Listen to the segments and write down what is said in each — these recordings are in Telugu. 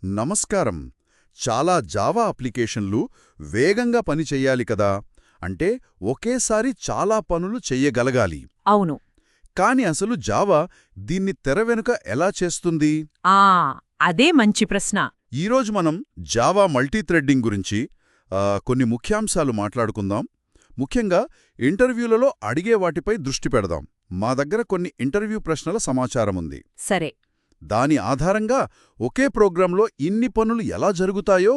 నమస్కారం. చాలా జావా అప్లికేషన్లు వేగంగా పనిచెయ్యాలి కదా, అంటే ఒకేసారి చాలా పనులు చెయ్యగలగాలి. అవును. కాని అసలు జావా దీన్ని తెరవెనుక ఎలా చేస్తుంది? ఆ అదే మంచి ప్రశ్న. ఈరోజు మనం జావా మల్టీథ్రెడ్డింగ్ గురించి కొన్ని ముఖ్యాంశాలు మాట్లాడుకుందాం. ముఖ్యంగా ఇంటర్వ్యూలలో అడిగే వాటిపై దృష్టి పెడదాం. మా దగ్గర కొన్ని ఇంటర్వ్యూ ప్రశ్నల సమాచారముంది. సరే. దాని ఆధారంగా ఒకే ప్రోగ్రాంలో ఇన్ని పనులు ఎలా జరుగుతాయో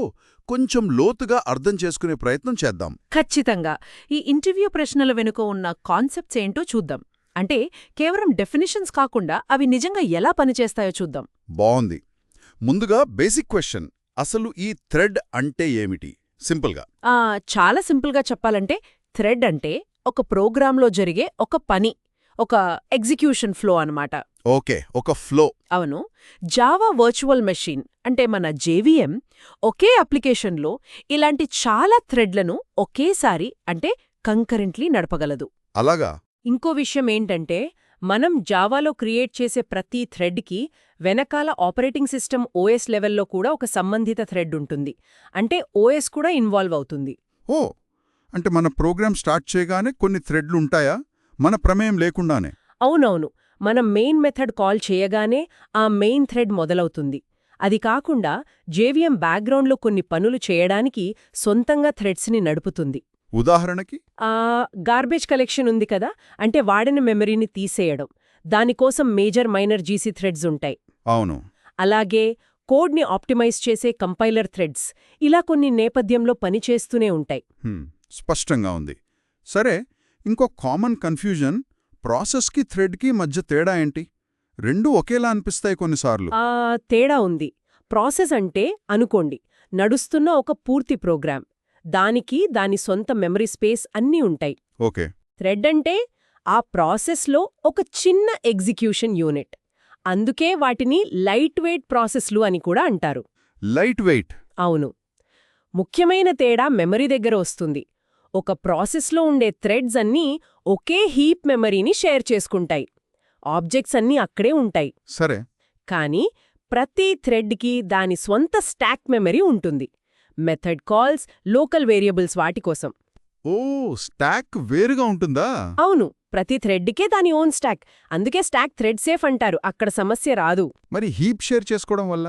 కొంచెం లోతుగా అర్థం చేసుకునే ప్రయత్నం చేద్దాం. ఖచ్చితంగా. ఈ ఇంటర్వ్యూ ప్రశ్నల వెనుక ఉన్న కాన్సెప్ట్స్ ఏంటో చూద్దాం. అంటే కేవలం డెఫినిషన్స్ కాకుండా అవి నిజంగా ఎలా పనిచేస్తాయో చూద్దాం. బావుంది. ముందుగా బేసిక్ క్వశ్చన్, అసలు ఈ థ్రెడ్ అంటే ఏమిటి? సింపుల్గా చాలా సింపుల్గా చెప్పాలంటే థ్రెడ్ అంటే ఒక ప్రోగ్రాంలో జరిగే ఒక పని, ఒక ఎగ్జిక్యూషన్ ఫ్లో అన్నమాట. ఓకే, ఒక ఫ్లో. అవును. జావా వర్చువల్ మెషీన్ అంటే మన జేవీఎం ఒకే అప్లికేషన్లో ఇలాంటి చాలా థ్రెడ్లను ఒకేసారి అంటే కంకరెంట్లీ నడపగలదు. అలాగా? ఇంకో విషయం ఏంటంటే మనం జావాలో క్రియేట్ చేసే ప్రతి థ్రెడ్కి వెనకాల ఆపరేటింగ్ సిస్టమ్ ఓఎస్ లెవెల్లో కూడా ఒక సంబంధిత థ్రెడ్ ఉంటుంది. అంటే ఓఎస్ కూడా ఇన్వాల్వ్ అవుతుంది. ఓ, అంటే మన ప్రోగ్రామ్ స్టార్ట్ చేయగానే కొన్ని థ్రెడ్లుంటాయా, మన ప్రమేయం లేకుండానే? అవునవును. మనం మెయిన్ మెథడ్ కాల్ చేయగానే ఆ మెయిన్ థ్రెడ్ మొదలవుతుంది. అది కాకుండా జేవీఎం బ్యాక్గ్రౌండ్లో కొన్ని పనులు చేయడానికి సొంతంగా థ్రెడ్స్ని నడుపుతుంది. ఉదాహరణకి గార్బేజ్ కలెక్షన్ ఉంది కదా, అంటే వాడిన మెమరీని తీసేయడం. దానికోసం మేజర్ మైనర్ జీసీ థ్రెడ్స్ ఉంటాయి. అవును. అలాగే కోడ్ని ఆప్టిమైజ్ చేసే కంపైలర్ థ్రెడ్స్ ఇలా కొన్ని నేపథ్యంలో పనిచేస్తూనే ఉంటాయి. స్పష్టంగా ఉంది. సరే, ఇంకో కామన్ కన్ఫ్యూజన్, ప్రాసెస్కి థ్రెడ్కి మధ్య తేడా ఏంటి? రెండూ ఒకేలా అనిపిస్తాయి కొన్నిసార్లు. తేడా ఉంది. ప్రాసెస్ అంటే అనుకోండి, నడుస్తున్న ఒక పూర్తి ప్రోగ్రామ్. దానికి దాని సొంత మెమరీ స్పేస్ అన్నీ ఉంటాయి. ఓకే. థ్రెడ్ అంటే ఆ ప్రాసెస్లో ఒక చిన్న ఎగ్జిక్యూషన్ యూనిట్. అందుకే వాటిని లైట్ వెయిట్ ప్రాసెస్లు అని కూడా అంటారు. Light weight? అవును. ముఖ్యమైన తేడా మెమరీ దగ్గర వస్తుంది. ఒక ప్రాసెస్లో ఉండే థ్రెడ్స్ అన్నీ ఒకే హీప్ మెమరీని షేర్ చేసుకుంటాయి. ఆబ్జెక్ట్స్ అన్నీ అక్కడే ఉంటాయి. సరే. కానీ ప్రతి థ్రెడ్కి దాని స్వంత స్టాక్ మెమరీ ఉంటుంది. మెథడ్ కాల్స్, లోకల్ వేరియబుల్స్ వాటి కోసం. ఓ, స్టాక్ వేరుగా ఉంటుందా? అవును. ప్రతి థ్రెడ్కే దాని ఓన్ స్టాక్. అందుకే స్టాక్ థ్రెడ్ సేఫ్ అంటారు. అక్కడ సమస్య రాదు. మరి హీప్ షేర్ చేసుకోవడం వల్ల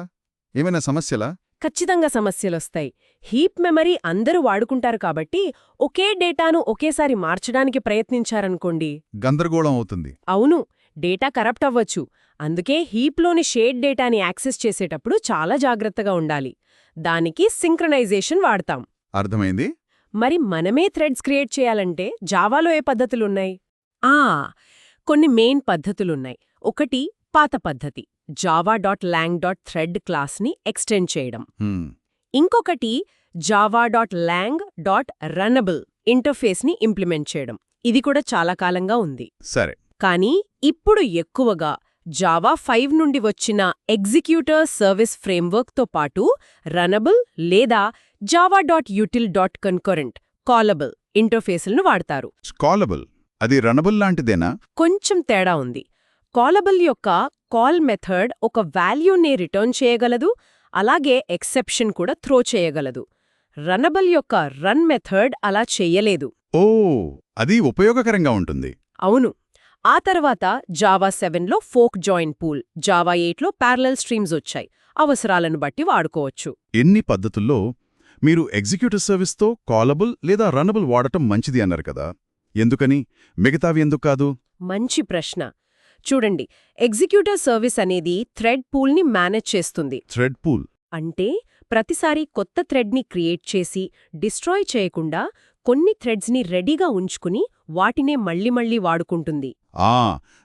ఏమైనా సమస్యలా? ఖచ్చితంగా సమస్యలొస్తాయి. హీప్ మెమరీ అందరూ వాడుకుంటారు కాబట్టి ఒకే డేటాను ఒకేసారి మార్చడానికి ప్రయత్నించారనుకోండి, గందరగోళం అవుతుంది. అవును, డేటా కరప్ట్ అవ్వచ్చు. అందుకే హీప్లోని షేడ్ డేటాని యాక్సెస్ చేసేటప్పుడు చాలా జాగ్రత్తగా ఉండాలి. దానికి సింక్రనైజేషన్ వాడతాం. అర్థమైంది. మరి మనమే థ్రెడ్స్ క్రియేట్ చేయాలంటే జావాలో ఏ పద్ధతులున్నాయి? కొన్ని మెయిన్ పద్ధతులున్నాయి. ఒకటి పాత పద్ధతి, java.lang.thread క్లాస్ని ఎక్స్టెండ్ చేయడం. ఇంకొకటి java.lang.runnable ఇంటర్ఫేస్ని ఇంప్లిమెంట్ చేయడం. ఇది కూడా చాలా కాలంగా ఉంది. సరే. కానీ ఇప్పుడు ఎక్కువగా జావా 5 నుండి వచ్చిన ఎగ్జిక్యూటర్ సర్వీస్ ఫ్రేమ్వర్క్తో పాటు రనబుల్ లేదా java.util.concurrent కాలబుల్ ఇంటర్ఫేసులను వాడతారు. కాలబుల్ అది రనబుల్ లాంటిదేనా? కొంచెం తేడా ఉంది. కాలబుల్ యొక్క కాల్ మెథడ్ ఒక వాల్యూని రిటర్న్ చేయగలదు, అలాగే ఎక్సెప్షన్ కూడా త్రో చేయగలదు. రనబుల్ యొక్క రన్ మెథడ్ అలా చెయ్యలేదు. ఓ, అది ఉపయోగకరంగా ఉంటుంది. అవును. ఆ తర్వాత జావా 7లో ఫోక్ జాయిన్ పూల్, జావా 8లో ప్యారలల్ స్ట్రీమ్స్ వచ్చాయి. అవసరాలను బట్టి వాడుకోవచ్చు. ఎన్ని పద్ధతుల్లో మీరు ఎగ్జిక్యూటివ్ సర్వీస్తో కాలబుల్ లేదా రనబుల్ వాడటం మంచిది అన్నారు కదా, ఎందుకని? మిగతావి ఎందుకు కాదు? మంచి ప్రశ్న. చూడండి, ఎగ్జిక్యూటర్ సర్వీస్ అనేది థ్రెడ్ పూల్ని మేనేజ్ చేస్తుంది. థ్రెడ్ పూల్ అంటే ప్రతిసారి కొత్త థ్రెడ్ని క్రియేట్ చేసి డిస్ట్రాయ్ చేయకుండా కొన్ని థ్రెడ్స్ని రెడీగా ఉంచుకుని వాటినే మళ్ళీ వాడుకుంటుంది.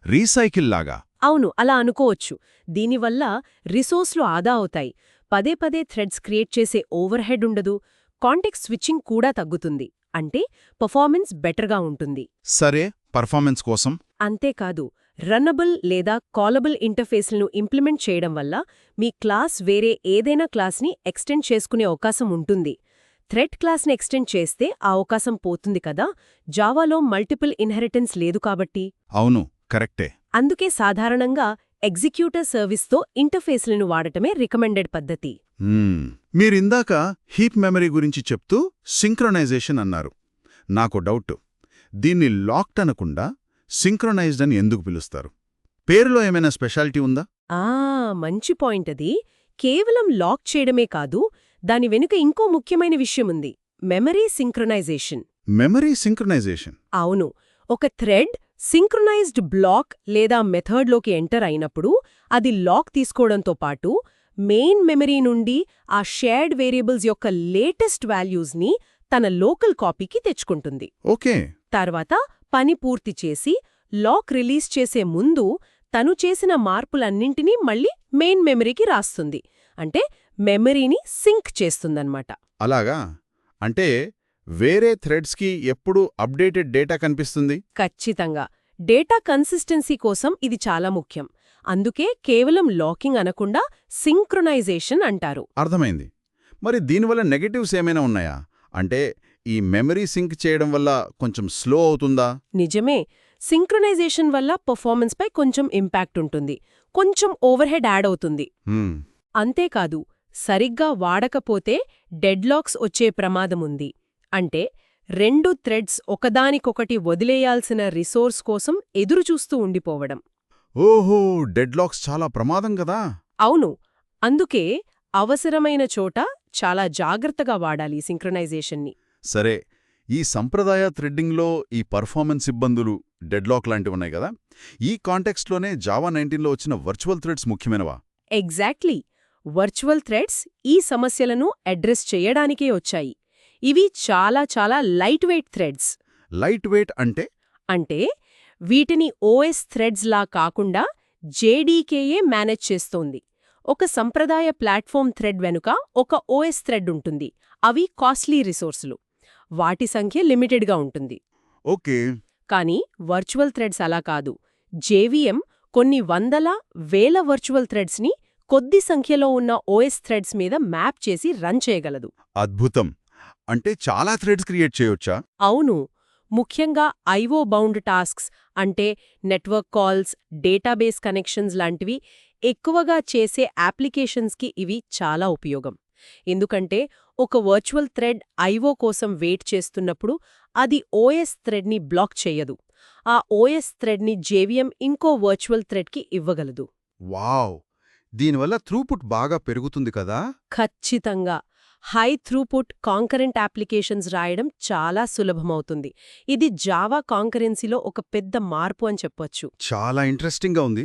రీసైకిల్ లాగా. అవును, అలా అనుకోవచ్చు. దీనివల్ల రిసోర్స్లు ఆదా అవుతాయి. పదే థ్రెడ్స్ క్రియేట్ చేసే ఓవర్ హెడ్ ఉండదు. కాంటెక్స్ట్ స్విచ్చింగ్ కూడా తగ్గుతుంది. అంటే పర్ఫార్మెన్స్ బెటర్గా ఉంటుంది. సరే, పర్ఫార్మెన్స్ కోసం. అంతేకాదు, రన్నబుల్ లేదా కాలబుల్ ఇంటర్ఫేస్లను ఇంప్లిమెంట్ చేయడం వల్ల మీ క్లాస్ వేరే ఏదైనా క్లాస్ని ఎక్స్టెండ్ చేసుకునే అవకాశం ఉంటుంది. థ్రెడ్ క్లాస్ని ఎక్స్టెండ్ చేస్తే ఆ అవకాశం పోతుంది కదా. జావాలో మల్టిపుల్ ఇన్హెరిటెన్స్ లేదు కాబట్టి. అవును, కరెక్టే. అందుకే సాధారణంగా ఎగ్జిక్యూటర్ సర్వీస్తో ఇంటర్ఫేస్లను వాడటమే రికమెండెడ్ పద్ధతి. మీరిందాక హీప్ మెమరీ గురించి చెప్తూ సింక్రొనైజేషన్ అన్నారు. నాకు డౌట్, దీన్ని లాక్డ్ అనకుండా సింక్రొనైజ్డ్ అని ఎందుకు పిలుస్తారు? పేరులో ఏమైనా స్పెషాలిటీ ఉందా? మంచి పాయింట్ అది. కేవలం లాక్ చేయడమే కాదు, దాని వెనుక ఇంకో ముఖ్యమైన విషయముంది: మెమరీ సింక్రొనైజేషన్. Memory synchronisation. అవును. ఒక థ్రెడ్ సింక్రొనైజ్డ్ బ్లాక్ లేదా మెథడ్లోకి ఎంటర్ అయినప్పుడు అది లాక్ తీసుకోవడంతో పాటు మెయిన్ మెమరీ నుండి ఆ షేర్డ్ వేరియబుల్స్ యొక్క లేటెస్ట్ వాల్యూస్ని తన లోకల్ కాపీకి తెచ్చుకుంటుంది. ఓకే. తర్వాత పని పూర్తి చేసి లాక్ రిలీజ్ చేసే ముందు తను చేసిన మార్పులన్నింటినీ మళ్ళీ మెయిన్ మెమరీకి రాస్తుంది. అంటే మెమరీని సింక్ చేస్తుందన్నమాట. అలాగా? అంటే వేరే థ్రెడ్స్కి ఎప్పుడు అప్డేటెడ్ డేటా కనిపిస్తుంది? ఖచ్చితంగా. డేటా కన్సిస్టెన్సీ కోసం ఇది చాలా ముఖ్యం. అందుకే కేవలం లాకింగ్ అనకుండా సింక్రొనైజేషన్ అంటారు. అర్థమైంది. మరి దీనివల్ల నెగటివ్స్ ఏమైనా ఉన్నాయా? అంటే ఈ మెమరీ సింక్ చేయడం వల్ల కొంచెం స్లో అవుతుందా? నిజమే. సింక్రొనైజేషన్ వల్ల పర్ఫార్మెన్స్పై కొంచెం ఇంపాక్ట్ ఉంటుంది. కొంచెం ఓవర్హెడ్ యాడ్ అవుతుంది. అంతేకాదు, సరిగ్గా వాడకపోతే డెడ్లాక్స్ వచ్చే ప్రమాదముంది. అంటే రెండు థ్రెడ్స్ ఒకదానికొకటి వదిలేయాల్సిన రిసోర్స్ కోసం ఎదురుచూస్తూ ఉండిపోవడం. ఓహో, డెడ్లాక్స్ చాలా ప్రమాదం కదా. అవును. అందుకే అవసరమైన చోట చాలా జాగ్రత్తగా వాడాలి సింక్రొనైజేషన్ని. సరే, ఈ సంప్రదాయ థ్రెడ్డింగ్లో ఈ పర్ఫార్మెన్స్ ఇబ్బందులు, డెడ్లాక్ లాంటివున్నాయి కదా. ఈ కాంటెక్స్ట్లోనే జావా 19లో వచ్చిన వర్చువల్ థ్రెడ్స్ ముఖ్యమైనవా? ఎగ్జాక్ట్లీ. వర్చువల్ థ్రెడ్స్ ఈ సమస్యలను అడ్రస్ చేయడానికే వచ్చాయి. ఇవి చాలా చాలా lightweight threads. Lightweight అంటే? అంటే వీటిని ఓఎస్ థ్రెడ్స్లా కాకుండా జేడీకేయే మేనేజ్ చేస్తోంది. ఒక సంప్రదాయ ప్లాట్ఫామ్ థ్రెడ్ వెనుక ఒక ఓఎస్ థ్రెడ్ ఉంటుంది. అవి కాస్ట్లీ రిసోర్సులు. వాటి సంఖ్య లిమిటెడ్గా ఉంటుంది. ఓకే. కానీ వర్చువల్ థ్రెడ్స్ అలా కాదు. జేవీఎం కొన్ని వందల వేల వర్చువల్ థ్రెడ్స్ని కొద్ది సంఖ్యలో ఉన్న ఓఎస్ థ్రెడ్స్ మీద మ్యాప్ చేసి రన్ చేయగలదు. అద్భుతం. అంటే చాలా థ్రెడ్స్ క్రియేట్ చేయొచ్చా? అవును. ముఖ్యంగా ఐఓ బౌండ్ టాస్క్స్ అంటే నెట్వర్క్ కాల్స్, డేటాబేస్ కనెక్షన్స్ లాంటివి ఎక్కువగా చేసే అప్లికేషన్స్కి ఇవి చాలా ఉపయోగం. ఎందుకంటే ఒక వర్చువల్ థ్రెడ్ ఐఓ కోసం వెయిట్ చేస్తున్నప్పుడు అది ఓఎస్ థ్రెడ్ని బ్లాక్ చేయదు. ఆ ఓఎస్ థ్రెడ్ని జేవీఎం ఇంకో వర్చువల్ థ్రెడ్కి ఇవ్వగలదు. వావ్! దీనివల్ల థ్రూపుట్ బాగా పెరుగుతుంది కదా. ఖచ్చితంగా. హై థ్రూపుట్ కాంకరెంట్ అప్లికేషన్స్ రాయడం చాలా సులభమవుతుంది. ఇది జావా కాంకరెన్సీలో ఒక పెద్ద మార్పు అని చెప్పొచ్చు. చాలా ఇంట్రెస్టింగ్గా ఉంది.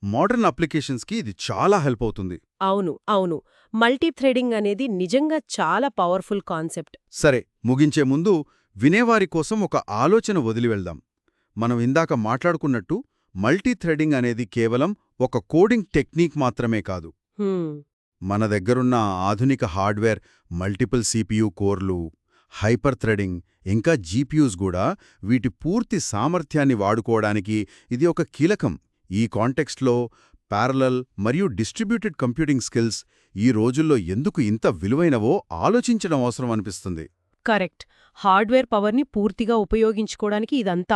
మోడర్న్ అప్లికేషన్స్కి ఇది చాలా హెల్ప్ అవుతుంది. అవును అవును. మల్టీథ్రెడింగ్ అనేది నిజంగా చాలా పవర్ఫుల్ కాన్సెప్ట్. సరే, ముగించే ముందు వినేవారి కోసం ఒక ఆలోచన వదిలి వెళ్దాం. మనం ఇందాక మాట్లాడుకున్నట్టు మల్టీథ్రెడింగ్ అనేది కేవలం ఒక కోడింగ్ టెక్నిక్ మాత్రమే కాదు. మన దగ్గరున్న ఆధునిక హార్డ్వేర్, మల్టిపుల్ సిపియు కోర్లు, హైపర్ థ్రెడింగ్, ఇంకా జీపీయూస్ కూడా వీటి పూర్తి సామర్థ్యాన్ని వాడుకోవడానికి ఇది ఒక కీలకం. ఈ కాంటెక్స్ట్లో ప్యారలల్ మరియు డిస్ట్రిబ్యూటెడ్ కంప్యూటింగ్ స్కిల్స్ ఈ రోజుల్లో ఎందుకు ఇంత విలువైనవో ఆలోచించడం అవసరం అనిపిస్తుంది. కరెక్ట్. హార్డ్వేర్ పవర్ని పూర్తిగా ఉపయోగించుకోవడానికి ఇదంతా